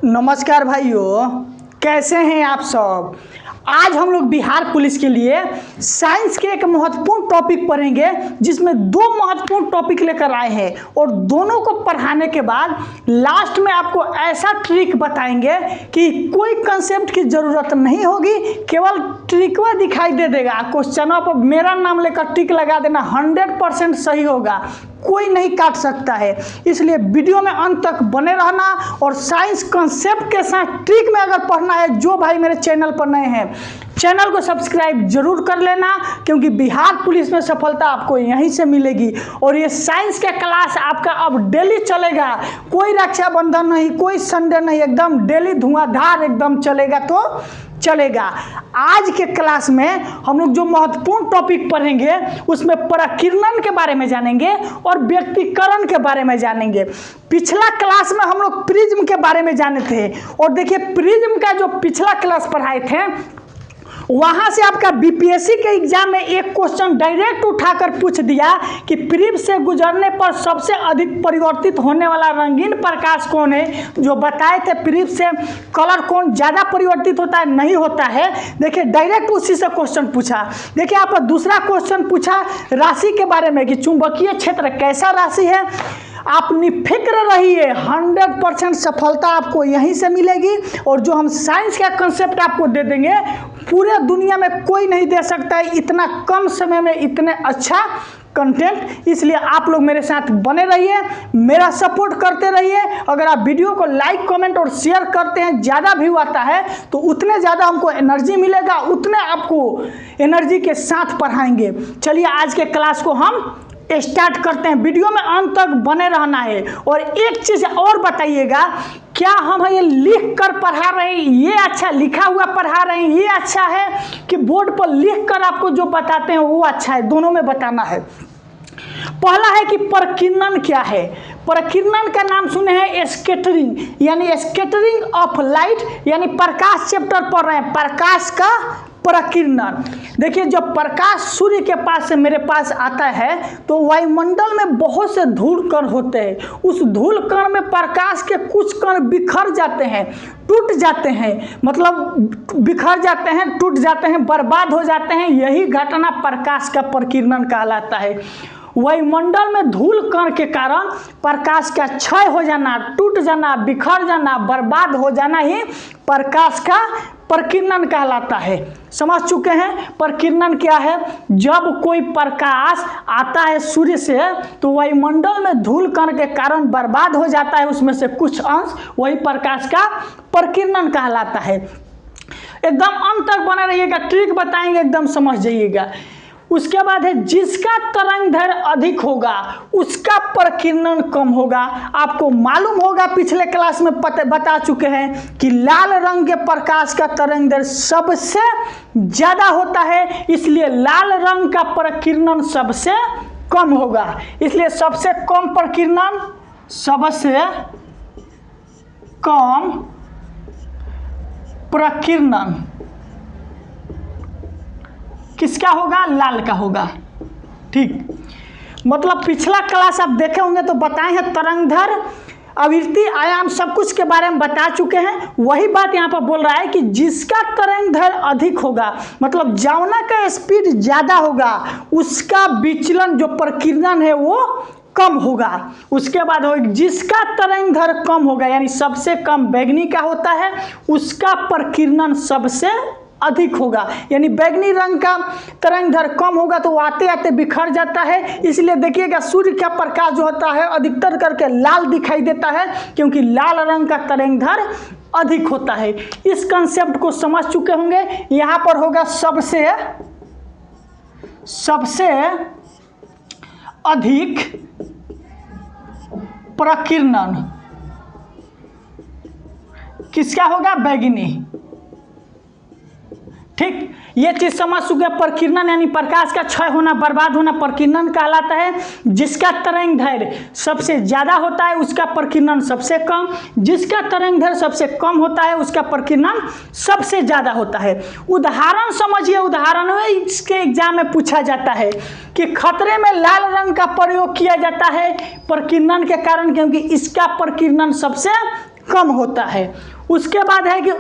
नमस्कार भाइयों, कैसे हैं आप सब। आज हम लोग बिहार पुलिस के लिए साइंस के एक महत्वपूर्ण टॉपिक पढ़ेंगे, जिसमें दो महत्वपूर्ण टॉपिक लेकर आए हैं और दोनों को पढ़ाने के बाद लास्ट में आपको ऐसा ट्रिक बताएंगे कि कोई कंसेप्ट की ज़रूरत नहीं होगी, केवल ट्रिकवा दिखाई दे देगा। क्वेश्चनों पर मेरा नाम लेकर टिक लगा देना, 100% सही होगा, कोई नहीं काट सकता है। इसलिए वीडियो में अंत तक बने रहना और साइंस कंसेप्ट के साथ ट्रिक में अगर पढ़ना है, जो भाई मेरे चैनल पर नए हैं चैनल को सब्सक्राइब जरूर कर लेना, क्योंकि बिहार पुलिस में सफलता आपको यहीं से मिलेगी। और ये साइंस का क्लास आपका अब डेली चलेगा, कोई रक्षाबंधन नहीं, कोई संडे नहीं, एकदम डेली धुआंधार एकदम चलेगा तो चलेगा। आज के क्लास में हम लोग जो महत्वपूर्ण टॉपिक पढ़ेंगे उसमें प्रकीर्णन के बारे में जानेंगे और व्यक्तिकरण के बारे में जानेंगे। पिछला क्लास में हम लोग प्रिज्म के बारे में जाने थे और देखिए प्रिज्म का जो पिछला क्लास पढ़ाए थे वहां से आपका बीपीएससी के एग्जाम में एक क्वेश्चन डायरेक्ट उठाकर पूछ दिया कि प्रिज्म से गुजरने पर सबसे अधिक परिवर्तित होने वाला रंगीन प्रकाश कौन है। जो बताए थे प्रिज्म से कलर कौन ज़्यादा परिवर्तित होता है, नहीं होता है। देखिए डायरेक्ट उसी से क्वेश्चन पूछा। देखिए आप दूसरा क्वेश्चन पूछा राशि के बारे में कि चुंबकीय क्षेत्र कैसा राशि है। आप निफिक्र रहिए, 100% सफलता आपको यहीं से मिलेगी। और जो हम साइंस का कंसेप्ट आपको दे देंगे, पूरे दुनिया में कोई नहीं दे सकता है इतना कम समय में इतने अच्छा कंटेंट। इसलिए आप लोग मेरे साथ बने रहिए, मेरा सपोर्ट करते रहिए। अगर आप वीडियो को लाइक कमेंट और शेयर करते हैं, ज़्यादा व्यू आता है तो उतने ज़्यादा हमको एनर्जी मिलेगा, उतने आपको एनर्जी के साथ पढ़ाएंगे। चलिए आज के क्लास को हम स्टार्ट करते हैं। वीडियो में अंत तक बने रहना है। और एक चीज़ और बताइएगा, क्या हम ये लिख कर पढ़ा रहे हैं, ये अच्छा लिखा हुआ पढ़ा रहे हैं, ये अच्छा है कि बोर्ड पर लिख कर आपको जो बताते हैं वो अच्छा है? दोनों में बताना है। पहला है कि प्रकीर्णन क्या है। प्रकीर्णन का नाम सुने हैं स्कैटरिंग, यानी स्कैटरिंग ऑफ लाइट, यानी प्रकाश चैप्टर पढ़ रहे हैं, प्रकाश का प्रकीर्णन। देखिए जब प्रकाश सूर्य के पास से मेरे पास आता है तो वायुमंडल में बहुत से धूल कण होते हैं। उस धूल कण में प्रकाश के कुछ कण बिखर जाते हैं, टूट जाते हैं, मतलब बिखर जाते हैं, टूट जाते हैं, बर्बाद हो जाते हैं। यही घटना प्रकाश का प्रकीर्णन कहलाता है। वायुमंडल में धूल कण के कारण प्रकाश का क्षय हो जाना, टूट जाना, बिखर जाना, बर्बाद हो जाना ही प्रकाश का प्रकीर्णन कहलाता है। समझ चुके हैं प्रकीर्णन क्या है? जब कोई प्रकाश आता है सूर्य से तो वायुमंडल में धूल कण के कारण बर्बाद हो जाता है, उसमें से कुछ अंश, वही प्रकाश का प्रकीर्णन कहलाता है। एकदम अंत तक बने रहिएगा, ट्रिक बताएंगे, एकदम समझ जाइएगा। उसके बाद है जिसका तरंगदैर्घ्य अधिक होगा उसका प्रकीर्णन कम होगा। आपको मालूम होगा, पिछले क्लास में बता चुके हैं कि लाल रंग के प्रकाश का तरंगदैर्घ्य सबसे ज़्यादा होता है, इसलिए लाल रंग का प्रकीर्णन सबसे कम होगा। इसलिए सबसे कम प्रकीर्णन, सबसे कम प्रकीर्णन किसका होगा? लाल का होगा। ठीक, मतलब पिछला क्लास आप देखे होंगे तो बताए हैं तरंगदैर्घ्य, आवृत्ति, आयाम सब कुछ के बारे में बता चुके हैं। वही बात यहाँ पर बोल रहा है कि जिसका तरंगदैर्घ्य अधिक होगा, मतलब जौना का स्पीड ज़्यादा होगा, उसका विचलन जो प्रकीर्णन है वो कम होगा। उसके बाद हो जिसका तरंगदैर्घ्य कम होगा, यानी सबसे कम बैगनी का होता है, उसका प्रकीर्णन सबसे अधिक होगा। यानी बैगनी रंग का तरंगदैर्घ्य कम होगा तो आते आते बिखर जाता है। इसलिए देखिएगा सूर्य का प्रकाश जो होता है अधिकतर करके लाल दिखाई देता है, क्योंकि लाल रंग का तरंगदैर्घ्य अधिक होता है। इस कंसेप्ट को समझ चुके होंगे। यहाँ पर होगा सबसे अधिक प्रकीर्णन किसका होगा? बैगनी। ठीक, ये चीज समझ चुके। प्रकीर्णन यानी प्रकाश का क्षय होना, बर्बाद होना प्रकीर्णन कहलाता है। जिसका तरंगदैर्घ्य सबसे ज्यादा होता है उसका प्रकीर्णन सबसे कम, जिसका तरंगदैर्घ्य सबसे कम होता है उसका प्रकीर्णन सबसे ज्यादा होता है। उदाहरण समझिए, उदाहरण में इसके एग्जाम में पूछा जाता है कि खतरे में लाल रंग का प्रयोग किया जाता है प्रकीर्णन के कारण, क्योंकि इसका प्रकीर्णन सबसे कम होता है। उसके बाद है कि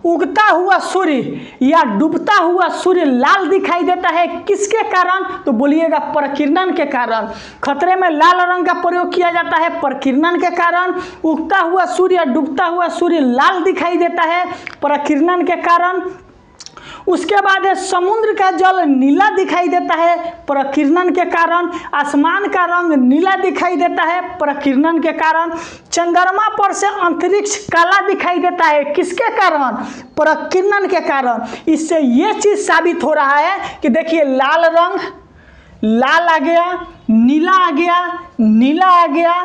उगता हुआ सूर्य या डूबता हुआ सूर्य लाल दिखाई देता है, किसके कारण? तो बोलिएगा प्रकीर्णन के कारण। खतरे में लाल रंग का प्रयोग किया जाता है प्रकीर्णन के कारण। उगता हुआ सूर्य या डूबता हुआ सूर्य लाल दिखाई देता है प्रकीर्णन के कारण। उसके बाद है समुद्र का जल नीला दिखाई देता है प्रकीर्णन के कारण। आसमान का रंग नीला दिखाई देता है प्रकीर्णन के कारण। चंद्रमा पर से अंतरिक्ष काला दिखाई देता है, किसके कारण? प्रकीर्णन के कारण। इससे ये चीज साबित हो रहा है कि देखिए लाल रंग, लाल आ गया, नीला आ गया, नीला आ गया,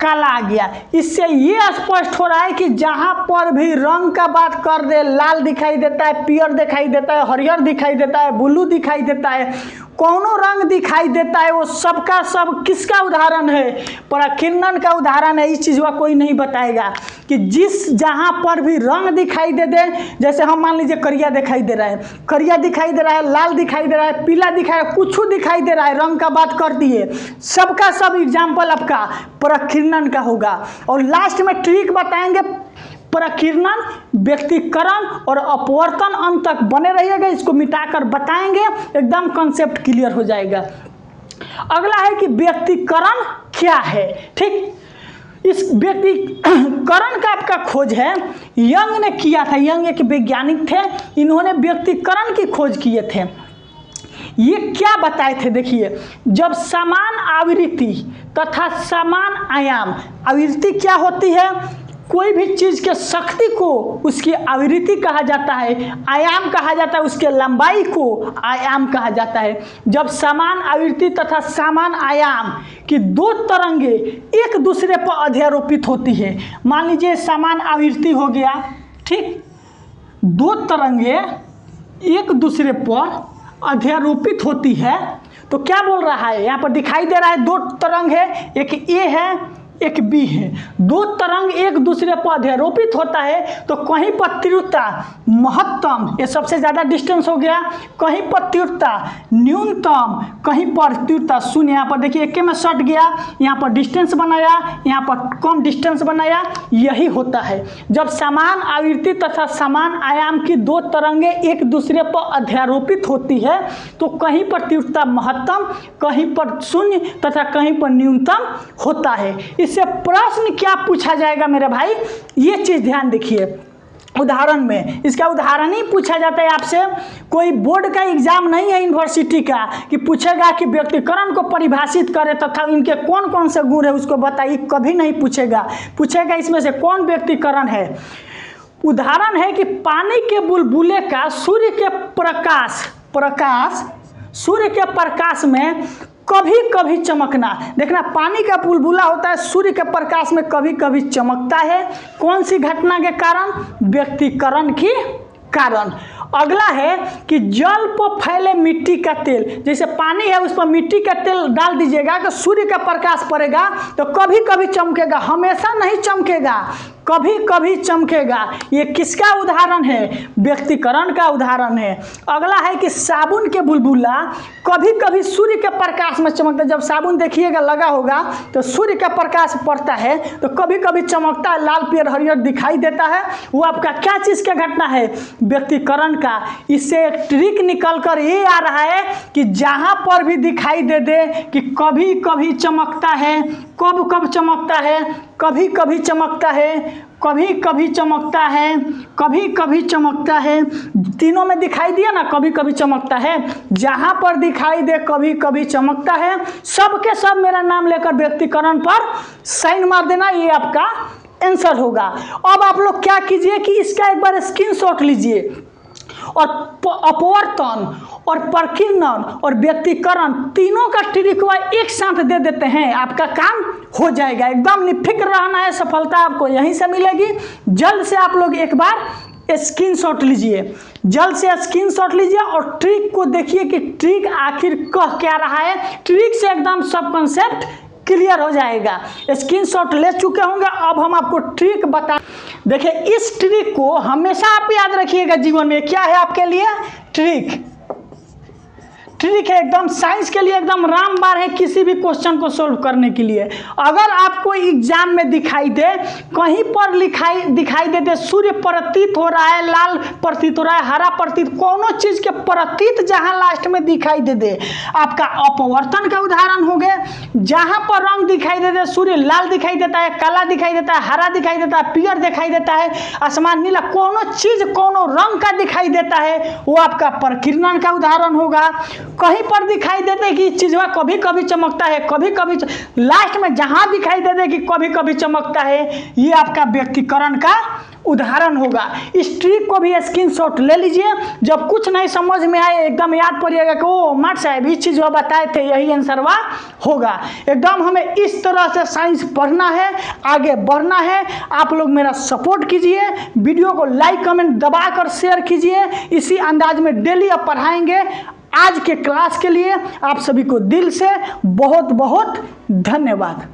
काला आ गया। इससे ये स्पष्ट हो रहा है कि जहां पर भी रंग का बात कर दे, लाल दिखाई देता है, पीयर दिखाई देता है, हरियर दिखाई देता है, ब्लू दिखाई देता है, कौनो रंग दिखाई देता है, वो सबका सब किसका उदाहरण है? प्रकीर्णन का उदाहरण है। इस चीज का कोई नहीं बताएगा कि जिस जहां पर भी रंग दिखाई दे दे, जैसे हम मान लीजिए करिया दिखाई दे रहा है, करिया दिखाई दे रहा है, लाल दिखाई दे रहा है, पीला दिखाई, कुछ दिखाई दे रहा है, रंग का बात कर दिए, सबका सब एग्जाम्पल आपका प्रकीर्णन का होगा। और लास्ट में ट्रिक बताएंगे प्रकीर्णन, व्यक्तिकरण और अपवर्तन अंत तक बने रहिएगा, इसको मिटाकर बताएंगे, एकदम कॉन्सेप्ट क्लियर हो जाएगा। अगला है कि व्यक्तिकरण क्या है। ठीक, इस व्यक्तिकरण का आपका खोज है यंग ने किया था। यंग एक वैज्ञानिक थे, इन्होंने व्यक्तिकरण की खोज किए थे। ये क्या बताए थे? देखिए, जब समान आवृत्ति तथा समान आयाम, आवृत्ति क्या होती है? कोई भी चीज के शक्ति को उसकी आवृत्ति कहा जाता है, आयाम कहा जाता है, उसके लंबाई को आयाम कहा जाता है। जब समान आवृत्ति तथा समान आयाम की दो तरंगे एक दूसरे पर अध्यारोपित होती है, मान लीजिए समान आवृत्ति हो गया, ठीक, दो तरंगे एक दूसरे पर अध्यारोपित होती है, तो क्या बोल रहा है? यहाँ पर दिखाई दे रहा है दो तरंग है, एक ए है एक बी है, दो तरंग एक दूसरे पर अध्यारोपित होता है, तो कहीं पर तीव्रता महत्तम, ये सबसे ज्यादा डिस्टेंस हो गया, कहीं पर तीव्रता न्यूनतम, कहीं पर तीव्रता शून्य। यहाँ पर देखिए एक में सट गया, यहाँ पर डिस्टेंस बनाया, यहाँ पर कम डिस्टेंस बनाया, यही होता है जब समान आवृत्ति तथा समान आयाम की दो तरंगे एक दूसरे पर अध्यारोपित होती है, तो कहीं पर तीव्रता महत्तम, कहीं पर शून्य तथा कहीं पर न्यूनतम होता है। इससे प्रश्न क्या पूछा जाएगा मेरे भाई, ये चीज ध्यान देखिए। उदाहरण में इसका उदाहरण ही पूछा जाता है आपसे। कोई बोर्ड का एग्जाम नहीं है यूनिवर्सिटी का कि पूछेगा कि व्यक्तिकरण को परिभाषित करे तथा इनके कौन कौन से गुण है उसको बताइए, कभी नहीं पूछेगा। पूछेगा इसमें से कौन व्यक्तिकरण है। उदाहरण है कि पानी के बुलबुले का सूर्य के प्रकाश सूर्य के प्रकाश में कभी कभी चमकना। देखना, पानी का बुलबुला होता है, सूर्य के प्रकाश में कभी कभी चमकता है, कौन सी घटना के कारण? व्यक्तिकरण के कारण। अगला है कि जल पर फैले मिट्टी का तेल, जैसे पानी है उस पर मिट्टी का तेल डाल दीजिएगा तो सूर्य का प्रकाश पड़ेगा तो कभी कभी चमकेगा, हमेशा नहीं चमकेगा, कभी कभी चमकेगा। ये किसका उदाहरण है? व्यक्तिकरण का उदाहरण है। अगला है कि साबुन के बुलबुला कभी कभी सूर्य के प्रकाश में चमकता है। जब साबुन देखिएगा लगा होगा तो सूर्य का प्रकाश पड़ता है तो कभी कभी चमकता है, लाल पीयर हरियर दिखाई देता है। वो आपका क्या चीज का घटना है? व्यक्तिकरण का। इससे एक ट्रिक निकल कर ये आ रहा है कि जहां पर भी दिखाई दे दे कि कभी कभी चमकता है, कब कब चमकता है, कभी कभी चमकता है, कभी कभी चमकता है, कभी कभी चमकता है, तीनों में दिखाई दिया ना, कभी कभी चमकता है। जहां पर दिखाई दे कभी कभी चमकता है, सबके सब मेरा नाम लेकर व्यक्तिकरण पर साइन मार देना, ये आपका आंसर होगा। अब आप लोग क्या कीजिए कि इसका एक बार स्क्रीनशॉट लीजिए और अपवर्तन और प्रकीर्णन और व्यक्तिकरण तीनों का ट्रिकवा एक साथ दे देते हैं, आपका काम हो जाएगा। एकदम निफिक्र रहना है, सफलता आपको यहीं से मिलेगी। जल्द से आप लोग एक बार स्क्रीनशॉट लीजिए, जल्द से स्क्रीनशॉट लीजिए और ट्रिक को देखिए कि ट्रिक आखिर कह क्या रहा है। ट्रिक से एकदम सब कॉन्सेप्ट क्लियर हो जाएगा। स्क्रीनशॉट ले चुके होंगे, अब हम आपको ट्रिक बता। देखिए, इस ट्रिक को हमेशा आप याद रखिएगा जीवन में। क्या है आपके लिए ट्रिक? ट्रिक है एकदम, साइंस के लिए एकदम रामबाण है किसी भी क्वेश्चन को सोल्व करने के लिए। अगर आपको एग्जाम में दिखाई दे, कहीं पर दिखाई देते सूर्य प्रतीत हो रहा है, लाल प्रतीत हो रहा है, हरा प्रतीत, कोनो चीज के प्रतीत जहां लास्ट में दिखाई दे आपका अपवर्तन का उदाहरण हो गए। जहां पर रंग दिखाई देते, सूर्य लाल दिखाई देता है, काला दिखाई देता है, हरा दिखाई देता है, पीयर दिखाई देता है, आसमान नीला, कोनो चीज कोनो रंग का दिखाई देता है, वो आपका प्रकीर्णन का उदाहरण होगा। कहीं पर दिखाई देते कि चीजवा कभी कभी चमकता है, कभी कभी लास्ट में जहां दिखाई देते कि कभी कभी चमकता है, ये आपका व्यक्तिकरण का उदाहरण होगा। इस ट्रिक को भी स्क्रीनशॉट ले लीजिए। जब कुछ नहीं समझ में आए एकदम याद पड़िएगा कि ओ माट साहब ये चीज वो बताए थे, यही आंसरवा होगा। एकदम हमें इस तरह से साइंस पढ़ना है, आगे बढ़ना है। आप लोग मेरा सपोर्ट कीजिए, वीडियो को लाइक कमेंट दबाकर शेयर कीजिए। इसी अंदाज में डेली अब पढ़ाएंगे। आज के क्लास के लिए आप सभी को दिल से बहुत बहुत धन्यवाद।